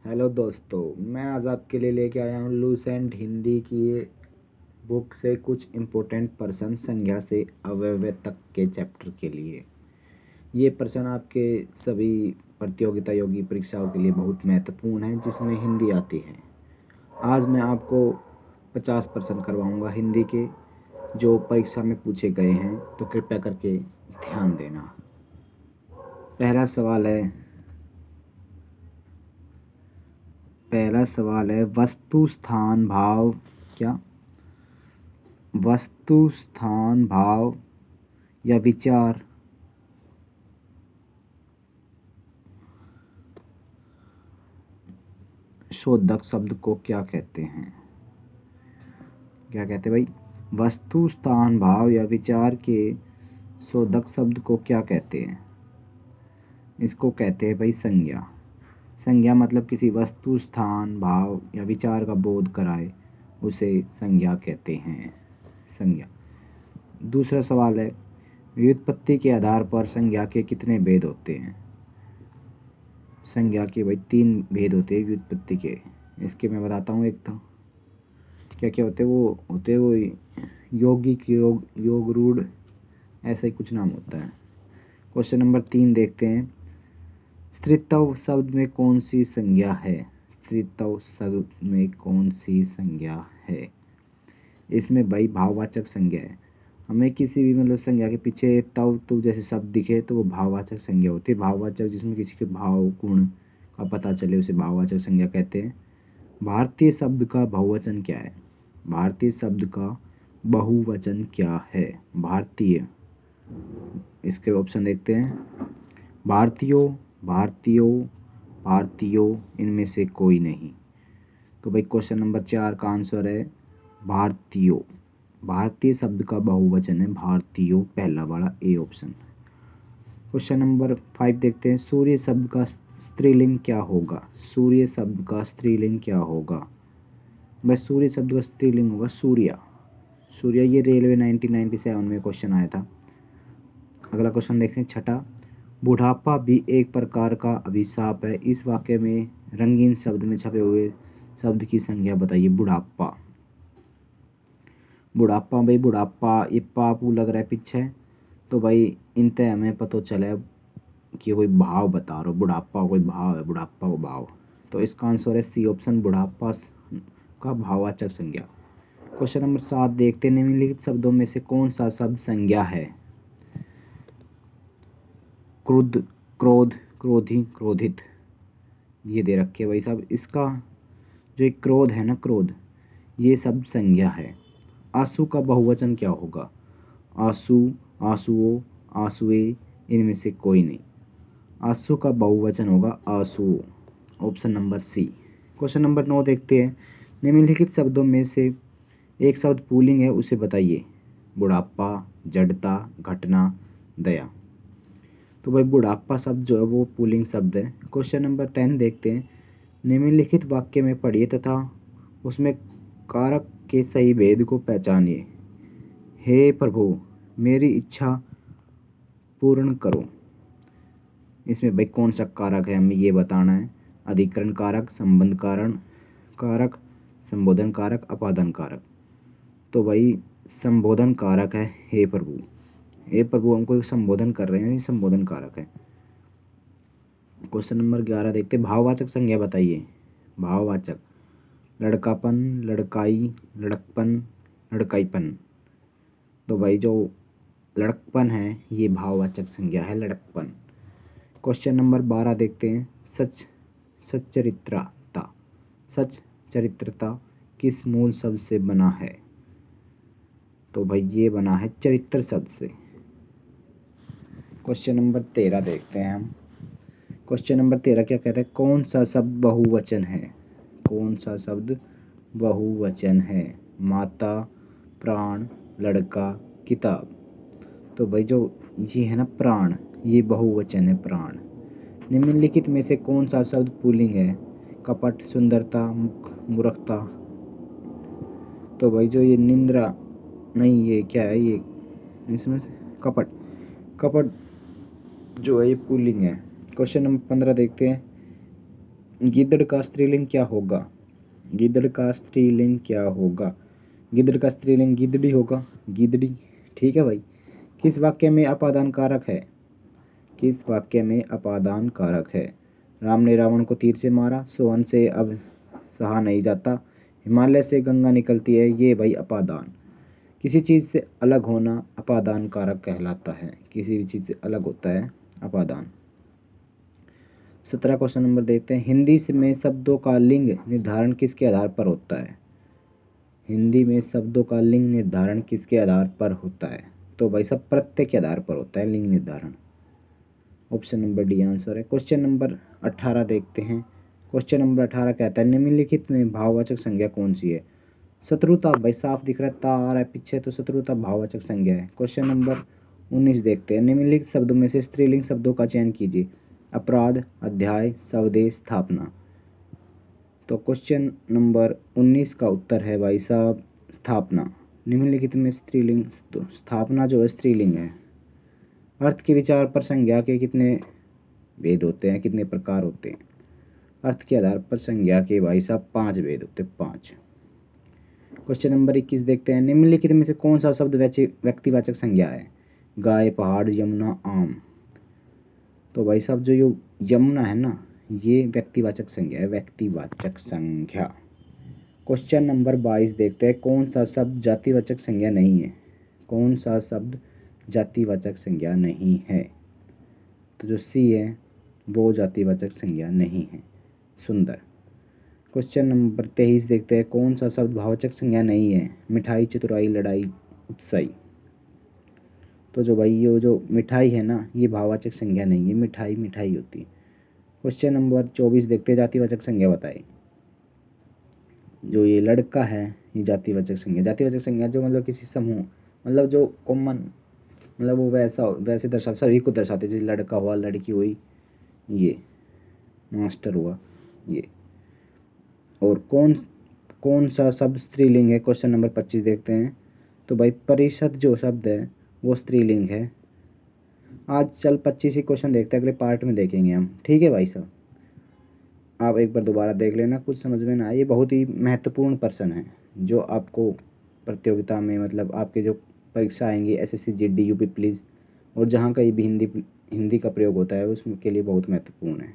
Hello दोस्तों, मैं आज आपके लिए लेके आया हूँ लूसेंट हिंदी की बुक से कुछ इम्पोर्टेंट पर्सन संज्ञा से अव्यय तक के चैप्टर के लिए। ये पर्सन आपके सभी प्रतियोगिता योगी परीक्षाओं के लिए बहुत महत्वपूर्ण है जिसमें हिंदी आती है। आज मैं आपको 50% करवाऊँगा हिंदी के जो परीक्षा में पूछे गए हैं, तो कृपया करके ध्यान देना। पहला सवाल है वस्तु स्थान भाव क्या वस्तु स्थान भाव या विचार शोधक शब्द को क्या कहते हैं? क्या कहते हैं भाई? वस्तु स्थान भाव या विचार के शोधक शब्द को क्या कहते हैं? इसको कहते हैं भाई संज्ञा। संज्ञा मतलब किसी वस्तु स्थान भाव या विचार का बोध कराए उसे संज्ञा कहते हैं। संज्ञा। दूसरा सवाल है व्युत्पत्ति के आधार पर संज्ञा के कितने भेद होते हैं? संज्ञा के भाई 3 भेद होते हैं व्युत्पत्ति के। इसके मैं बताता हूँ। एक तो क्या क्या होते हैं, वो यौगिक, योग रूढ़, ऐसा ही कुछ नाम होता है। क्वेश्चन नंबर 3 देखते हैं। स्त्रीत्व शब्द में कौन सी संज्ञा है? स्त्रीत्व शब्द में कौन सी संज्ञा है? इसमें भाई भाववाचक संज्ञा है। हमें किसी भी मतलब संज्ञा के पीछे तव तु जैसे शब्द दिखे तो वो भाववाचक संज्ञा होती है। भाववाचक जिसमें किसी के भाव गुण का पता चले उसे भाववाचक संज्ञा कहते हैं। भारतीय शब्द का बहुवचन क्या है? भारतीय शब्द का बहुवचन क्या है? भारतीय। इसके ऑप्शन देखते हैं। भारतीयों, भारतीयों, भारतीयों, इनमें से कोई नहीं। तो भाई क्वेश्चन नंबर 4 का आंसर है भारतीयों। भारतीय शब्द का बहुवचन है भारतीयों, पहला वाला ए ऑप्शन। क्वेश्चन नंबर 5 देखते हैं। सूर्य शब्द का स्त्रीलिंग क्या होगा? सूर्य शब्द का स्त्रीलिंग क्या होगा? भाई सूर्य शब्द का स्त्रीलिंग होगा सूर्या। सूर्या, ये रेलवे 1997 में क्वेश्चन आया था। अगला क्वेश्चन देखते हैं, छठा। बुढ़ापा भी एक प्रकार का अभिशाप है। इस वाक्य में रंगीन शब्द में छपे हुए शब्द की संज्ञा बताइए। बुढ़ापा। बुढ़ापा भाई बुढ़ापा, ये पापू लग रहा है पीछे, तो भाई इनते हमें पता चला कि कोई भाव बता रहा हो। बुढ़ापा कोई भाव है, बुढ़ापा को भाव। तो इसका आंसर है सी ऑप्शन, बुढ़ापा का भाववाचक संज्ञा। क्वेश्चन नंबर 7 देखते हैं। निम्नलिखित शब्दों में से कौन सा शब्द संज्ञा है? क्रुद्ध, क्रोध, क्रोधी, क्रोधित, ये दे रखे भाई साहब। इसका जो एक क्रोध है ना, क्रोध, ये शब्द संज्ञा है। आंसू का बहुवचन क्या होगा? आंसू, आंसुओं, आंसुए, इनमें से कोई नहीं। आंसू का बहुवचन होगा आंसुओं, option number C. Question number 9 देखते हैं। निम्नलिखित शब्दों में से एक शब्द पुल्लिंग है, उसे बताइए। बुढ़ापा, जड़ता, घटना, दया। तो भाई बुढ़ापा शब्द जो है वो पुल्लिंग शब्द है। क्वेश्चन नंबर 10 देखते हैं। निम्नलिखित वाक्य में पढ़िए तथा उसमें कारक के सही भेद को पहचानिए। हे प्रभु, मेरी इच्छा पूर्ण करो। इसमें भाई कौन सा कारक है हमें ये बताना है। अधिकरण कारक, संबंध कारण कारक, संबोधन कारक, अपादान कारक। तो भाई संबोधन कारक है हे प्रभु। हे प्रभु हमको संबोधन कर रहे हैं, ये संबोधन कारक है। क्वेश्चन नंबर 11 देखते हैं। भाववाचक संज्ञा बताइए। भाववाचक, लड़कापन, लड़काई, लड़कपन, लड़काईपन। तो भाई जो लड़कपन है ये भाववाचक संज्ञा है, लड़कपन। क्वेश्चन नंबर 12 देखते हैं। सच्चरित्रता, सच्चरित्रता किस मूल शब्द से बना है? तो भाई ये बना है चरित्र शब्द से। क्वेश्चन नंबर 13 देखते हैं हम। क्वेश्चन नंबर 13 क्या कहता है? कौन सा शब्द बहुवचन है? कौन सा शब्द बहुवचन है? माता, प्राण, लड़का, किताब। तो भाई जो ये है ना प्राण, ये बहुवचन है प्राण। निम्नलिखित में से कौन सा शब्द पुल्लिंग है? कपट, सुंदरता, मूर्खता। तो भाई जो ये निंद्रा, नहीं ये क्या है, ये इसमें से कपट, कपट जो है ये पुल्लिंग है। क्वेश्चन नंबर 15 देखते हैं। गिद्धड़ का स्त्रीलिंग क्या होगा? गिद्धड़ का स्त्रीलिंग क्या होगा? गिद्धड़ का स्त्रीलिंग गिद्धड़ी होगा, गिद्धड़ी। ठीक है भाई। किस वाक्य में अपादान कारक है? किस वाक्य में अपादान कारक है? राम ने रावण को तीर से मारा, सोहन से अब सहा नहीं जाता, हिमालय से गंगा निकलती है, ये भाई अपादान। किसी चीज़ से अलग होना अपादान कारक कहलाता है। किसी भी चीज़ से अलग होता है अपादान। 17 क्वेश्चन नंबर देखते हैं। हिंदी में शब्दों का लिंग निर्धारण किसके आधार पर होता है? हिंदी में शब्दों का लिंग निर्धारण किसके आधार पर होता है? तो भाई सब प्रत्यय के आधार पर होता है लिंग निर्धारण। ऑप्शन नंबर डी आंसर है। क्वेश्चन नंबर 18 देखते हैं। क्वेश्चन नंबर 18 कहता है निम्नलिखित में भाववाचक संज्ञा कौन सी है? शत्रुता, भाई साफ दिख रहा है, ता आ रहा है पीछे, तो शत्रुता भाववाचक संज्ञा है। क्वेश्चन नंबर 19 देखते हैं। निम्नलिखित शब्दों में से स्त्रीलिंग शब्दों का चयन कीजिए। अपराध, अध्याय, स्वदेश, स्थापना। तो क्वेश्चन नंबर 19 का उत्तर है भाई साहब स्थापना। निम्नलिखित में स्त्रीलिंग, तो स्थापना जो है स्त्रीलिंग है। अर्थ के विचार पर संज्ञा के कितने भेद होते हैं, कितने प्रकार होते हैं? अर्थ के आधार पर संज्ञा के भाई साहब 5 भेद होते हैं, 5। क्वेश्चन नंबर 21 देखते हैं। निम्नलिखित में से कौन सा शब्द व्यक्तिवाचक संज्ञा है? गाय, पहाड़, यमुना, आम। तो भाई साहब जो यमुना है ना, ये व्यक्तिवाचक संज्ञा है, व्यक्तिवाचक संज्ञा। क्वेश्चन नंबर 22 देखते हैं। कौन सा शब्द जातिवाचक संज्ञा नहीं है? कौन सा शब्द जातिवाचक संज्ञा नहीं है? तो जो सी है वो जातिवाचक संज्ञा नहीं है, सुंदर। क्वेश्चन नंबर 23 देखते हैं। कौन सा शब्द भाववाचक संज्ञा नहीं है? मिठाई, चतुराई, लड़ाई, उत्साही। तो जो भाई ये जो मिठाई है ना, ये भाववाचक संज्ञा नहीं है, मिठाई मिठाई होती है। क्वेश्चन नंबर 24 देखते हैं। जातिवाचक संज्ञा बताइए। जो ये लड़का है ये जातिवाचक संज्ञा। जातिवाचक संज्ञा जो मतलब किसी समूह, मतलब जो कॉमन, मतलब वो वैसे दर्शा सभी को दर्शाते, जैसे लड़का हुआ, लड़की हुई, ये मास्टर हुआ, ये। और कौन कौन सा शब्द स्त्रीलिंग है? क्वेश्चन नंबर 25 देखते हैं। तो भाई परिषद जो शब्द है वो स्त्रीलिंग है। आज चल 25 ही क्वेश्चन देखते हैं, अगले पार्ट में देखेंगे हम। ठीक है भाई साहब, आप एक बार दोबारा देख लेना, कुछ समझ में ना आए। ये बहुत ही महत्वपूर्ण प्रश्न है जो आपको प्रतियोगिता में, मतलब आपके जो परीक्षा आएंगी एसएससी, जीडी, यूपी पुलिस, और जहाँ कहीं भी हिंदी का प्रयोग होता है उसके लिए बहुत महत्वपूर्ण है।